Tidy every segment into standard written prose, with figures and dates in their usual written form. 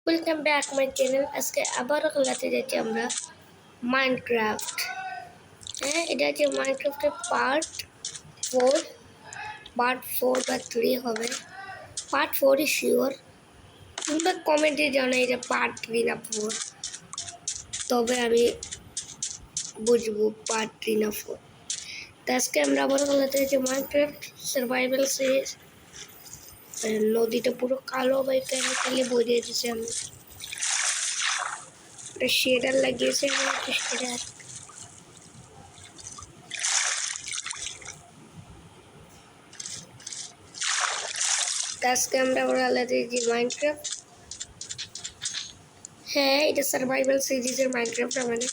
Welcome back my channel. আজকে আবারও খেলাতে যাচ্ছি আমরা মাইনক্রাফট। হ্যাঁ, এটা হচ্ছে মাইনক্রাফটের ফোর পার্ট 4 বা 3 হবে। Part 4 sure. তোমরা কমেন্টে জানাই যে পার্ট 3 না 4, তবে আমি বুঝবো পার্ট 3 না 4। তো আজকে আমরা আবারও খেলাতে যাচ্ছি মাইনক্রাফট সার্ভাইভাল সিরিজ। নদীটা পুরো কালো বাই কেমিক্যালি বয়ে দিয়েছি আমি। শেডার লাগিয়েছে আমার শেডার। আজকে আমরা ওরা আলাদা যে মাইনক্রাফট, হ্যাঁ এটা সার্ভাইভাল সিরিজের মাইনক্রাফট মানে।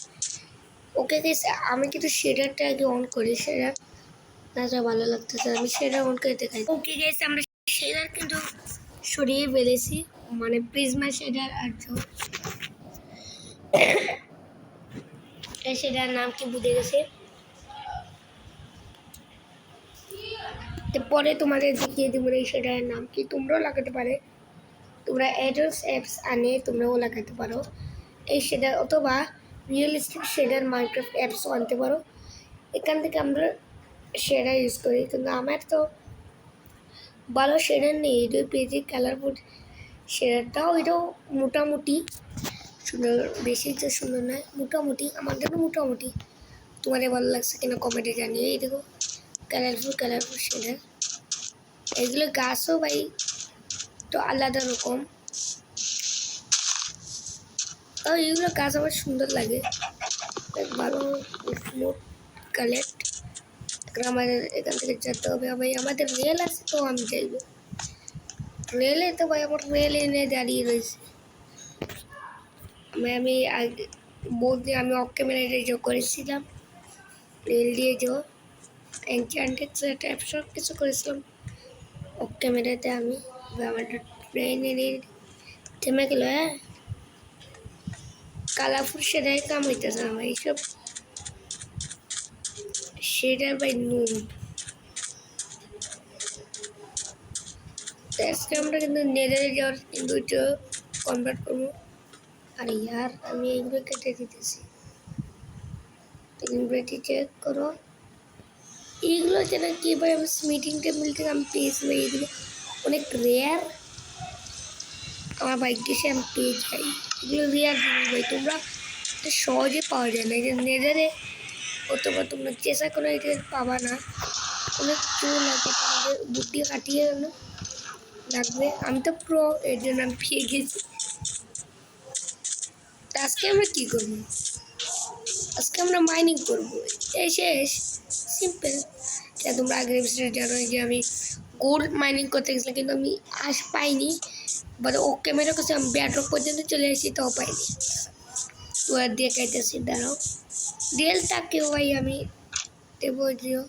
ওকে গাইস, আমি কিন্তু শেডারটা আগে অন করি, শেডার না যা ভালো লাগতেছে, আমি শেডার অন করে দেখাই। ওকে গাইস, আমরা শেডার কিন্তু সরিয়ে ফেলেছি, মানে প্রিজমা শেডার আর শেডার নাম কি ভুলে গেছে। পরে তোমাদের দেখিয়ে দেবো এই শেডারের নাম কি, তোমরাও লাগাতে পারে। তোমরা অ্যাডোস অ্যাপস আনে তোমরাও লাগাতে পারো এই শেডার, অথবা রিয়েলিস্টিক শেডার মাইনক্রাফট অ্যাপসও আনতে পারো। এখান থেকে আমরা শেডার ইউজ করি, কিন্তু আমার তো ভালো শেডার নেই। এটাই পেয়েছি কালারফুল শেডারটাও, এটাও মোটামুটি সুন্দর, বেশি তো সুন্দর নয়, মোটামুটি আমার জন্য মোটামুটি। তোমাদের ভালো লাগছে কিনা কমেন্টে জানিয়ে। এই দেখো কালারফুল শেডার, এগুলো গাছও ভাই তো আলাদা রকম, তো এইগুলো গাছ আমার সুন্দর লাগে, ভালো স্মুথ কালেক্ট। আমাদের এখান থেকে যেতে হবে ভাই, আমাদের রেল আছে তো আমি যাইব রেলে। তো ভাই আমার রেল এনে দাঁড়িয়ে রয়েছে। আমি আগে বলতে আমি অফ ক্যামেরায় জো করেছিলাম, রেল দিয়ে জো এনচ্যান্টেড টাইপ সব কিছু করেছিলাম অফ ক্যামেরাতে। আমি আমার ট্রেন এনে থেমে গেল। হ্যাঁ, কালারফুল সেটাই কাম হইতেছে না ভাই, এইসব সেটার ভাই নুন। আজকে আমরা কিন্তু নেদারে যাওয়ার কিন্তু কনভার্ট করবো। আর ইয়ার আমি এইগুলো কেটে দিতেছি, ইনভার্টি চেক করো। এইগুলো যেন কি ভাই আমি মিটিং টেবিল থেকে আমি পেয়েছি ভাই, এগুলো অনেক রেয়ার। আমার বাইক দিয়ে আমি পেয়ে যাই, এগুলো রেয়ার জিনিস ভাই, তোমরা এটা সহজে পাওয়া যায় না। এটা নেদারে অথবা তোমরা চেষ্টা করে এটা পাবা না, অনেক চোর লাগবে, তোমাদের বুদ্ধি কাটিয়ে লাগবে। আমি তো প্রো, এর জন্য আমি পেয়ে গেছি। আজকে আমরা কী করবো? আজকে আমরা মাইনিং করবো, এই শেষ, সিম্পল। তোমরা আগের এপিসোডে জানো যে আমি গোল্ড মাইনিং করতে গেছিলাম, কিন্তু আমি পাইনি। বাট ও ক্যামেরা কাছে আমি ব্যাডরক পর্যন্ত চলে এসেছি, তাও পাইনি। তো আর দিয়ে খাইতেছি, দাঁড়াও রিয়েলটাকেও ভাই আমি দেবো দিও।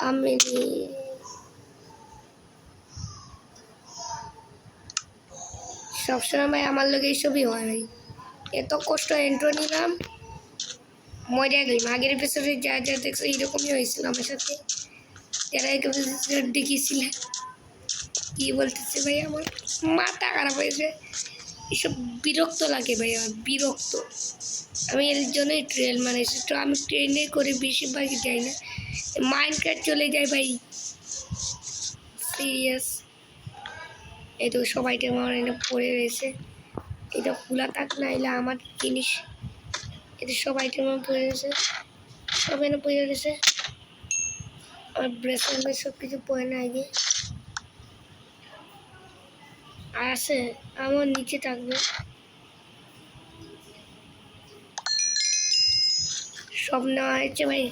আমি সবসময় ভাই আমার লোক এইসবই হয় ভাই, এত কষ্ট এন্ট্রো নিলাম, মজা গেলাম। আগের এপিসোডে যা যা দেখছো এইরকমই হয়েছিল আমার সাথে, যারা এক এপিসোড দেখিয়েছিলেন। কী বলতেছে ভাই, আমার মাথা খারাপ হয়েছে, এসব বিরক্ত লাগে ভাই, আমার বিরক্ত। আমি এর জন্যই ট্রেন মানেছি, তো আমি ট্রেনে করে বেশিরভাগই যাই না, মাইনক্রাফট চলে যায় ভাই, সিরিয়াস। এই তো সবাইটা আমার এনে পড়ে রয়েছে, এটা খোলা থাক না এলে আমার জিনিস, এটা সবাইটা আমার পড়ে রয়েছে, সব এনে পড়ে রয়েছে। আমার ব্রেসলেট সব কিছু পড়ে না আগে আর আছে, আমার নিচে থাকবে সব নেওয়া হয়েছে ভাই।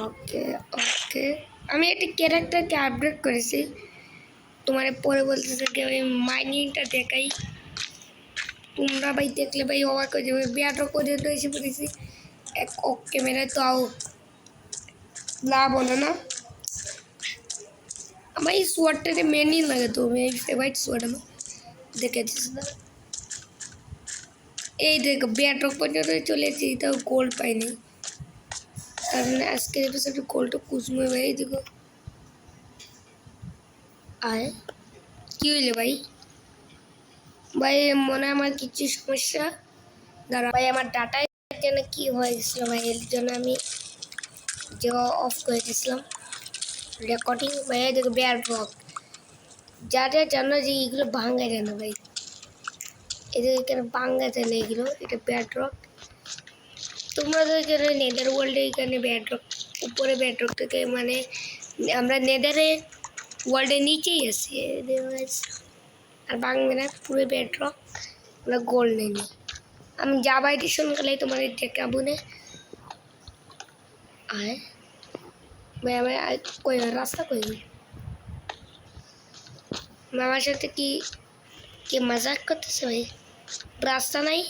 ওকে ওকে, আমি একটা ক্যারেক্টারকে আপডেট করেছি, তোমার পরে বলতেছে কি ওই মাইনিংটা দেখাই। তোমরা ভাই দেখলে ভাই অবাক হয়ে যাবে, বিয়াটা পর্যন্ত এসে পড়েছি এক ওক ক্যামেরায়, তো আও না বলো না। আমার এই সোয়ারটাতে মেনই লাগে, তো আমি এই ফেভারিট সোয়ার আমার দেখে দিচ্ছি না। এই দেখো বিয়াটক পর্যন্ত চলেছি, তাও গোল্ড পাইনি, তার মানে আজকের এপিসোডে গোল্ডটা কুচমে ভাই। দেখো আয় কি হইলে ভাই? ভাই মনে হয় আমার কিছু সমস্যা। দাঁড়া ভাই, আমার ডাটায় যেন কি হয়েছিল ভাই, এর জন্য আমি যে অফ করে দিয়েছিলাম রেকর্ডিং। ভাই দেখো বেয়ার ব্লক, যারা জানো যে এগুলো ভাঙ্গা যায় না ভাই, এদের এখানে ভাঙ্গা যায় না এগুলো, এটা ব্যাড রক। তোমরা তো এখানে নেদার ওয়ার্ল্ডে এখানে ব্যাড রক, উপরে ব্যাড রক থেকে মানে আমরা নেদারে ওয়ার্ল্ডের নিচেই আছি, আর ভাঙবে না, পুরো ব্যাড রক। আমরা গোল্ড নেই, আমি জাভা এডিশন খেলে তোমাদের দেখাবো না। আয় ভাই আমার কই রাস্তা কই? আমার সাথে কি কি মজাক করতেছে ভাই? রাস্তা নাই?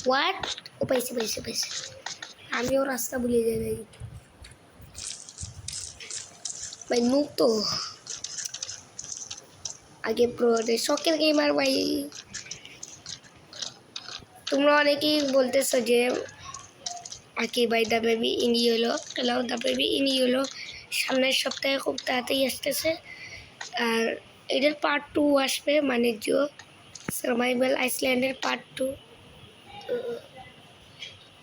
হোয়াট? ও পাইছে পাইছে পাইছে, আমিও রাস্তা ভুলে যাই ভাই। ভাই নুক তো আগে প্রো শখের গেমার ভাই। তোমরা অনেকেই বলতেছো যে আকি ভাই দ্য বেবি ইন ইয়েলো খেলাও, দ্য বেবি ইন ইয়েলো সামনের সপ্তাহে খুব তাড়াতাড়ি আসতেছে। আর এদের পার্ট 2 আসবে, মানে যে সার্ভাইভাল আইসল্যান্ডের পার্ট 2।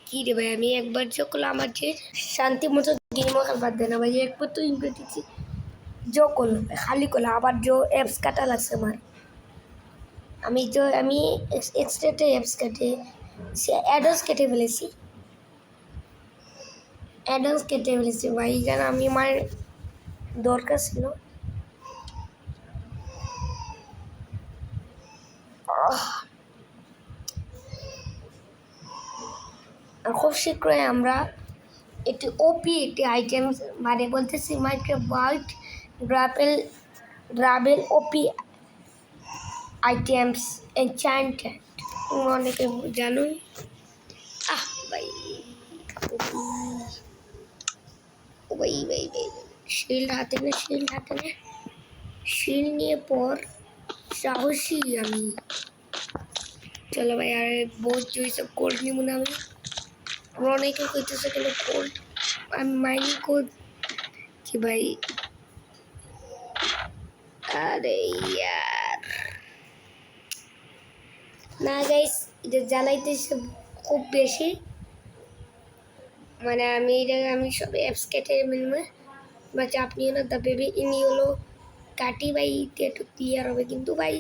কী রে ভাই, আমি একবার যে করলো আমার যে শান্তি মতো গেমও খেলবার দেয় না ভাই, একবার তো ইনভাইট দিচ্ছি জো করলো খালি করলো, আবার জো অ্যাপস কাটা লাগছে আমার। আমি এক্সট্রাতে অ্যাপস কাটে সে অ্যাডস কেটে ফেলেছি, অ্যাডস কেটে ফেলেছি ভাই, যেন আমি আমার দরকার ছিল। আর খুব শীঘ্রই আমরা একটি ওপি একটি আইটেম মানে বলতেছি মাইক্রোওয়েভ ওয়ার্ল্ড গ্রাবেল ওপি আইটেমস এনচ্যান্টেড, অনেকে জানুই। ভাই ভাই ভাই ভাই শিল্ড হাতে নে, শিল্ড হাতে নে, শিল্ড নিয়ে পর সাহসী আমি। চলো ভাই, আর বহুত জয়সব কোল্ড নিব না আমি। আমরা অনেকে কইতেছে কিন্তু কোল্ড আমি মাইনিং করছি ভাই। আরে ইয়ার না গাইস, এটা জ্বালাইতেছে খুব বেশি, মানে আমি সব অ্যাপস কেটে মিলবে বা চাপ নিও না। দ্য বেবি ইন ইয়েলো কাটি ভাই, একটু ক্লিয়ার হবে। কিন্তু ভাই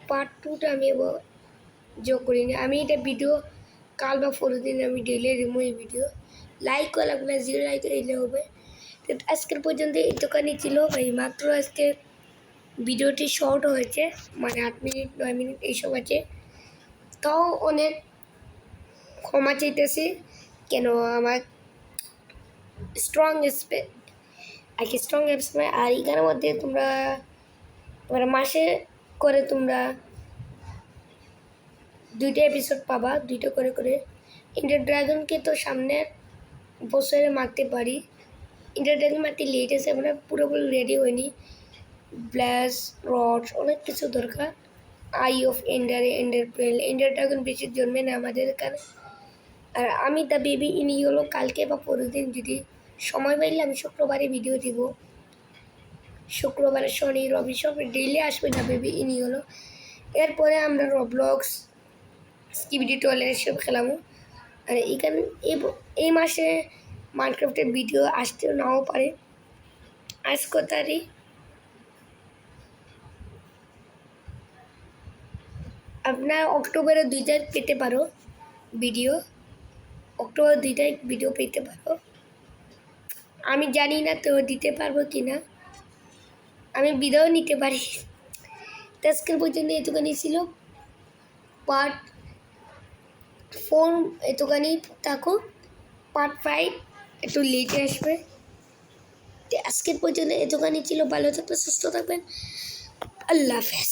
পার্ট 2টা আমি যোগ করিনি। আমি এটা ভিডিও কাল বা পরদিন আমি ডেলি রিমো এই ভিডিও লাইক করা লাগবে না, 0 লাইক এলে হবে। তো আজকের পর্যন্ত এই দোকানই ছিল ভাই, মাত্র আজকে ভিডিওটি শর্ট হয়েছে, মানে 8 মিনিট 9 মিনিট এইসব আছে। তাও অনেক ক্ষমা চাইতেছি, কেন আমার স্ট্রং আর কি স্ট্রং অ্যাপস। আর এখানের মধ্যে তোমরা মাসে করে তোমরা 2টা এপিসোড পাবা, 2টা করে করে। ইন্টার ড্রাগনকে তো সামনের বছরে মারতে পারি, ইন্টার ড্রাগন মারতে লেট আছে, আমরা পুরোপুরি রেডি হইনি। ব্লাস রড অনেক কিছু দরকার। আই অফ এন্ডার পেল, এন্ডার ড্রাগন বেশি জন্মে না আমাদের এখানে। আর আমি দ্য বেবি ইন ইয়েলো কালকে বা পরদিন যদি সময় পাইলে আমি শুক্রবারে ভিডিও দিব। শুক্রবারে শনি রবি সব ডেইলি আসবে দ্য বেবি ইন ইয়েলো। এরপরে আমরা রবলক্স স্কিবিডি টয়লেট সব খেলামো। আর এখানে এই মাসে মাইনক্রাফটের ভিডিও আসতেও নাও পারে। আজ কত তারিখ? আপনার অক্টোবরে 2 তারিখ পেতে পারো ভিডিও, অক্টোবর 2 তারিখ ভিডিও পেতে পারো। আমি জানি না তো দিতে পারবো কি না, আমি বিদায় নিতে পারি। আজকের পর্যন্ত এতখানি ছিল, পার্ট 4 এতখানি থাকো, পার্ট 5 একটু লেটে আসবে। আজকের পর্যন্ত এতখানি ছিল, ভালো থাকবেন, সুস্থ থাকবেন, আল্লাহ হাফেজ।